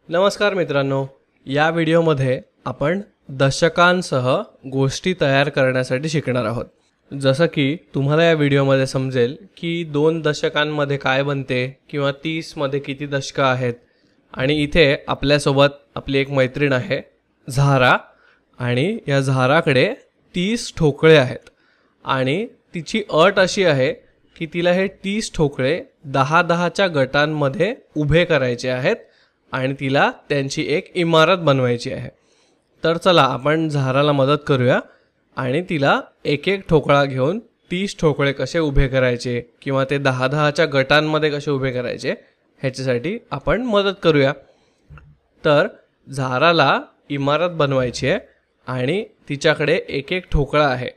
नमस्कार मित्रांनो, या व्हिडिओमध्ये आपण दशकांसह गोष्टी तयार करण्यासाठी शिकणार आहोत। जसं की तुम्हाला या व्हिडिओमध्ये समजेल की 2 दशकांमध्ये काय बनते किंवा 30 मध्ये किती दशक आहेत आणि इथे आपल्या सोबत आपली एक मैत्रीण आहे झारा आणि या झाराकडे 30 ठोकळे आहेत आणि तिची अट अशी आहे की तिला हे 30 ठोकळे 10-10 च्या गटांमध्ये उभे करायचे आहेत आणि तिला त्यांची एक इमारत बनवायची आहे। तर चला आपण झाराला मदत करूया आणि तिला एक एक ठोकळा घेऊन 30 ठोकळे कसे उभे करायचे किंवा ते 10-10 च्या गटांमध्ये कसे उभे करायचे ह्याच्यासाठी आपण मदत करूया। तर झाराला इमारत बनवायची आहे आणि तिच्याकडे एक एक ठोकळा आहे।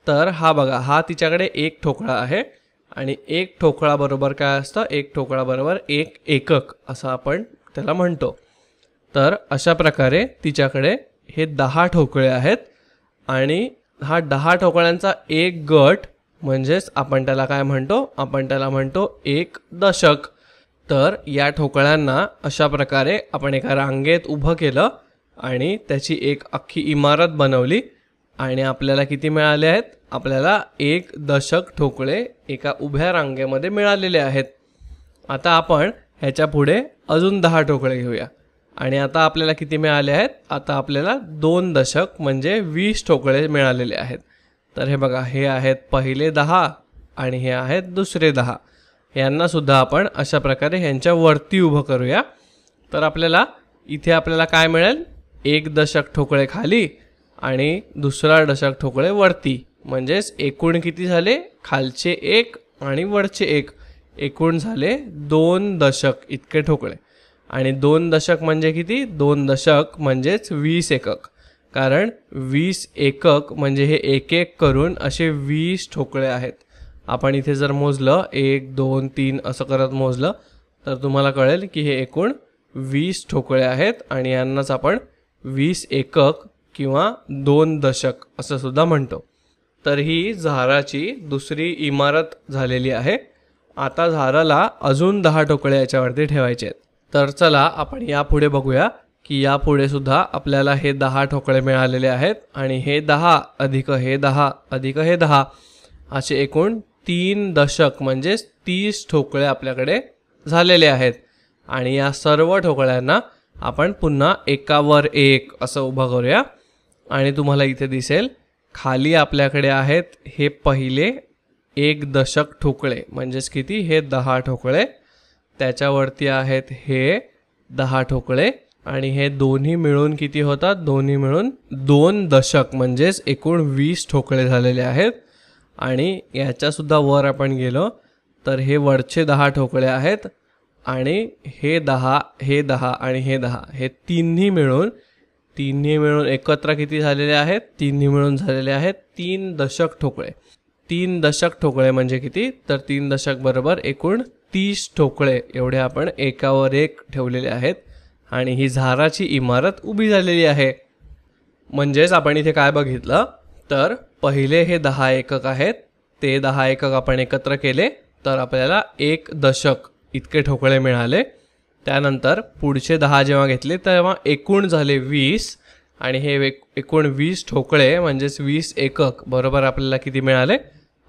तर हा बघा, हा तिच्याकडे एक ठोकळा आहे आणि एक ठोकळा बरोबर काय असतं, एक ठोकळा बरोबर एक एकक असं आपण त्याला म्हणतो। तर अशा प्रकारे तिच्याकडे हे 10 ठोकळे आहेत आणि हा 10 ठोकळ्यांचा एक गट म्हणजेच आपण त्याला काय म्हणतो, आपण त्याला म्हणतो एक दशक। तर या ठोकळ्यांना अशा प्रकारे आपण एका रांगेत उभं केलं आणि त्याची एक अख्खी इमारत बनवली आणि आपल्याला किती मिळाले आहेत, आपल्याला एक दशक ठोकळे एका उभ्या रांगेमध्ये मिळालेले आहेत। आता आपण ह्याच्या पुढे अजून 10 ठोकळे घेऊया आणि आता आपल्याला किती मिळाले आहेत, आता आपल्याला 2 दशक म्हणजे 20 ठोकळे मिळालेले आहेत। तर हे बघा, हे आहेत पहिले 10 आणि हे आहेत दुसरे 10। यांना सुद्धा आपण अशा प्रकारे ह्यांच्या वरती उभं करूया। तर आपल्याला इथे काय मिळेल, एक दशक ठोकळे खाली आणि दुसरा दशक ठोकळे वरती, म्हणजेच एकूण किती झाले, खालचे 1 आणि वरचे 1, एकूण झाले 2 दशक इतके ठोकळे। आणि 2 दशक म्हणजे किती, 2 दशक म्हणजेच 20 एकक, कारण 20 एकक म्हणजे हे एक एक करून असे 20 ठोकळे आहेत। आपण इथे जर मोजलं 1 2 3 असं करत मोजलं तर तुम्हाला कळेल की हे एकूण 20 ठोकळे आहेत आणि यांनाच आपण 20 एकक किंवा 2 दशक असं सुद्धा म्हणतो। तर ही झाराची दुसरी इमारत झालेली आहे। आता झाराला अजून 10 ठोकळे याच्यावरती ठेवायचे आहेत। तर चला आपण यापुढे बघूया की यापुढे सुद्धा आपल्याला हे 10 ठोकळे मिळालेले आहेत आणि हे 10 अधिक हे 10 अधिक हे 10 असे एकूण 3 दशक म्हणजे 30 ठोकळे आपल्याकडे झालेले आहेत। आणि या सर्व ठोकळ्यांना आपण पुन्हा एकावर एक असं उभं करूया आणि तुम्हाला इथे दिसेल खाली आपल्याकडे आहेत हे पहिले एक दशक ठोकळे, म्हणजेच किती, हे 10 ठोकळे, त्याच्यावरती आहेत हे 10 ठोकळे आणि हे दोन्ही मिळून किती होतात, दोन्ही मिळून 2 दशक म्हणजेच एकूण 20 ठोकळे झालेले आहेत। आणि याच्यासुद्धा वर आपण गेलो तर हे वरचे 10 ठोकळे आहेत आणि हे 10 हे 10 आणि हे 10 हे तिन्ही मिळून एकत्र किती झालेले आहेत, तिन्ही मिळून झालेले आहेत 3 दशक ठोकळे। 3 दशक ठोकळे म्हणजे किती, तर 3 दशक बरोबर एकूण 30 ठोकळे एवढे आपण एकावर एक ठेवलेले आहेत आणि ही झाराची इमारत उभी झालेली आहे। म्हणजेच आपण इथे काय बघितलं, तर पहिले हे 10 एकक आहेत, ते 10 एकक आपण एकत्र केले तर आपल्याला एक दशक इतके ठोकळे मिळाले। त्यानंतर पुढचे 10 जेव्हा घेतले तेव्हा एकूण झाले 20 आणि हे एकूण 20 ठोकळे म्हणजेच 20 एकक बरोबर आपल्याला किती मिळाले,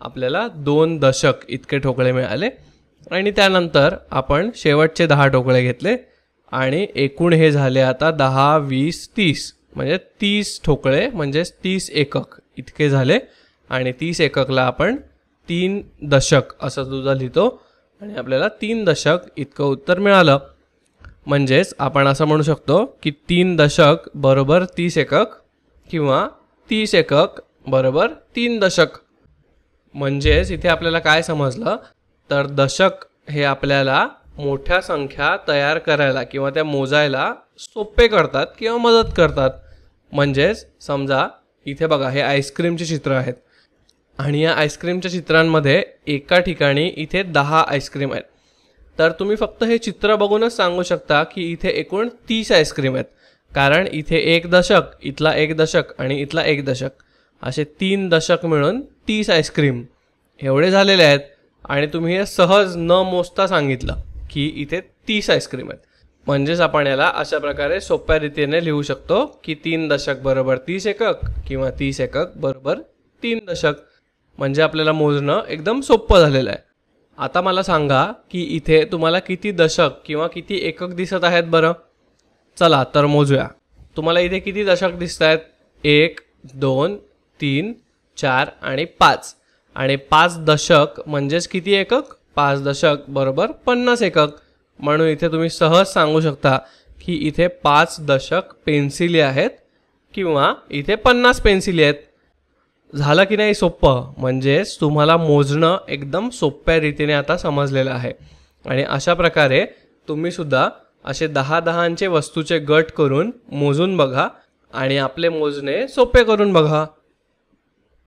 आपल्याला 2 दशक इतके ठोकळे मिळाले। आणि त्यानंतर आपण शेवटचे 10 ठोकळे घेतले आणि एकूण हे झाले आता 10 20 30 म्हणजे 30 ठोकळे म्हणजेच 30 एकक इतके झाले आणि 30 एककला आपण 3 दशक असं सुद्धा लिहितो आणि आपल्याला 3 दशक इतकं उत्तर मिळालं। म्हणजेच आपण असं म्हणू शकतो की 3 दशक बरोबर 30 एकक किंवा 30 एकक बरोबर 3 दशक। म्हणजेच इथे आपल्याला काय समजलं, तर दशक हे आपल्याला मोठ्या संख्या तयार करायला किंवा त्या मोजायला सोपे करतात किंवा मदत करतात। म्हणजेच समजा इथे बघा, हे आईस्क्रीमचे चित्र आहेत आणि या आईस्क्रीमच्या चित्रांमध्ये एका ठिकाणी इथे 10 आईस्क्रीम आहेत। तर तुम्ही फक्त हे चित्र बघूनच सांगू शकता की इथे एकूण 30 आईस्क्रीम आहेत, कारण इथे एक दशक, इथला एक दशक आणि इथला एक दशक असे 3 दशक मिळून 30 आईस्क्रीम एवढे झालेले आहेत। आणि तुम्ही हे सहज न मोजता सांगितलं की इथे 30 आईस्क्रीम आहेत। म्हणजेच आपण याला अशा प्रकारे सोप्या रीतीने लिहू शकतो की 3 दशक बरोबर 30 एकक किंवा 30 एकक बरोबर 3 दशक. म्हणजे आपल्याला मोजणं एकदम सोपं झालेलं आहे. आता मला सांगा की इथे तुम्हाला किती दशक किंवा किती एकक दिसत आहेत बरं. चला तर मोजूया. तुम्हाला इथे किती दशक दिसत आहेत? 1 2 3 4 आणि 5. आणि 5 दशक म्हणजेच किती एकक? 5 दशक बरोबर 50 एकक. म्हणून इथे तुम्ही सहज सांगू शकता की इथे 5 दशक पेन्सिली आहेत किंवा इथे 50 पेन्सिली आहेत. झालं की नाही सोपं? म्हणजेच तुम्हाला मोजणं एकदम सोप्या रीतीने आता समजलेलं आहे. आणि अशा प्रकारे तुम्ही सुद्धा असे 10-10चे वस्तूचे गट करून मोजून बघा आणि आपले मोजणे सोपे करून बघा.